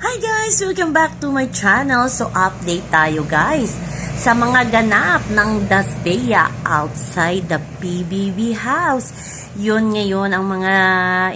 Hi guys! Welcome back to my channel. So update tayo guys sa mga ganap ng Dasbea outside the PBB house. Yun ngayon ang mga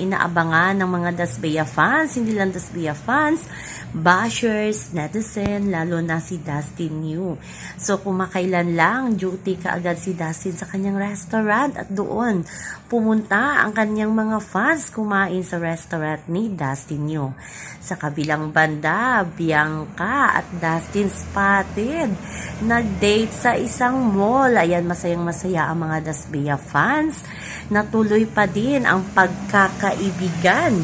inaabangan ng mga Dasbea fans, hindi lang Dasbea fans, bashers, netizen, lalo na si Dustin New. So kumakailan lang, duty kaagad si Dustin sa kanyang restaurant at doon pumunta ang kanyang mga fans kumain sa restaurant ni Dustin New. Sa kabilang banda, Bianca at Dustin spotted nag-date sa isang mall. Ayan, masayang masaya ang mga Dasbea fans. Natuloy pa din ang pagkakaibigan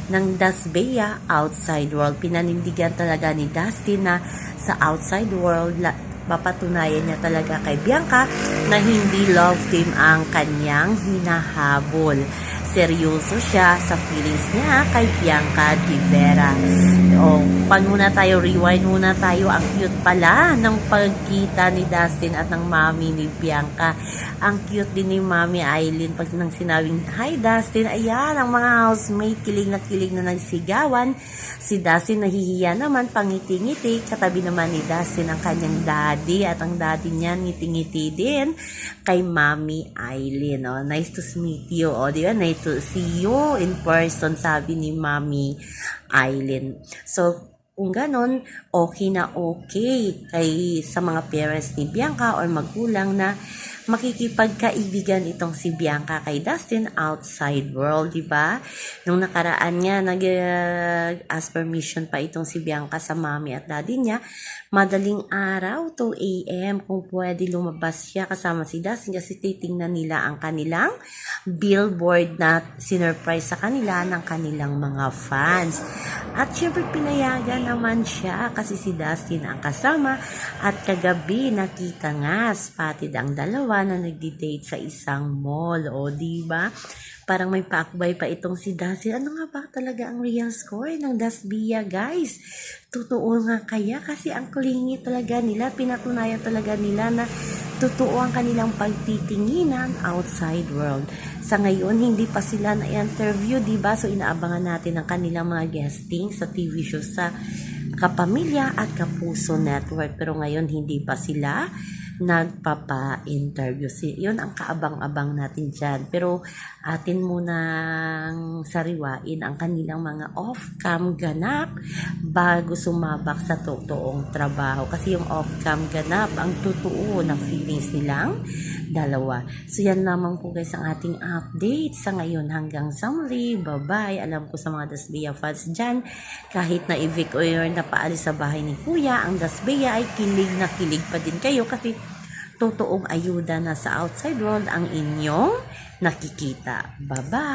ng Dasbea outside world. Pinanindigan talaga ni Dustin na sa outside world, mapatunayan niya talaga kay Bianca na hindi love team ang kanyang hinahabol. Seryoso siya sa feelings niya kay Bianca Di Vera. O, muna tayo, rewind muna tayo. Ang cute pala ng pagkita ni Dustin at ng mami ni Bianca. Ang cute din ni Mami Aileen pag nang sinabing, "Hi Dustin." Ayan, ang mga housemate kilig na nagsigawan. Si Dustin nahihiya naman, pangiti-ngiti. Katabi naman ni Dustin ang kanyang daddy at ang daddy niya ngiti-ngiti din kay Mami Aileen. Oh, nice to meet you. Oh, di ba? Nice to see you in person, sabi ni Mami Aileen. So, kung ganon, okay na okay kay sa mga parents ni Bianca or magulang na makikipagkaibigan itong si Bianca kay Dustin outside world, di ba? Nung nakaraan niya, nag-ask permission pa itong si Bianca sa mami at daddy niya, madaling araw, 2 a.m. kung pwede lumabas siya kasama si Dustin kasi titingnan nila ang kanilang billboard na sinurprise sa kanila ng kanilang mga fans. At syempre pinayagan naman siya kasi si Dustin ang kasama at kagabi nakita nga spotted ang dalawa na nagdi-date sa isang mall. O diba? Parang may paakbay pa itong si Dustin. Ano nga ba talaga ang real score ng Dasbea, guys? Totoo nga kaya? Kasi ang clingy talaga nila, pinatunayan talaga nila na totoo ang kanilang pagtitinginan outside world. Sa ngayon, hindi pa sila na-interview, diba? So, inaabangan natin ang kanilang mga guesting sa TV show sa Kapamilya at Kapuso Network. Pero ngayon, hindi pa sila nagpapa-interview. Yun ang kaabang-abang natin dyan. Pero atin munang sariwain ang kanilang mga off-cam ganap bago sumabak sa totoong trabaho. Kasi yung off-cam ganap, ang totoo na feelings nilang dalawa. So yan lamang po guys ang ating update sa ngayon hanggang sa muli. Bye-bye. Alam ko sa mga Dasbea fans dyan, kahit na evict or napaalis sa bahay ni Kuya, ang Dasbea ay kilig na kilig pa din kayo kasi totoong ayuda na sa outside world ang inyong nakikita. Bye-bye!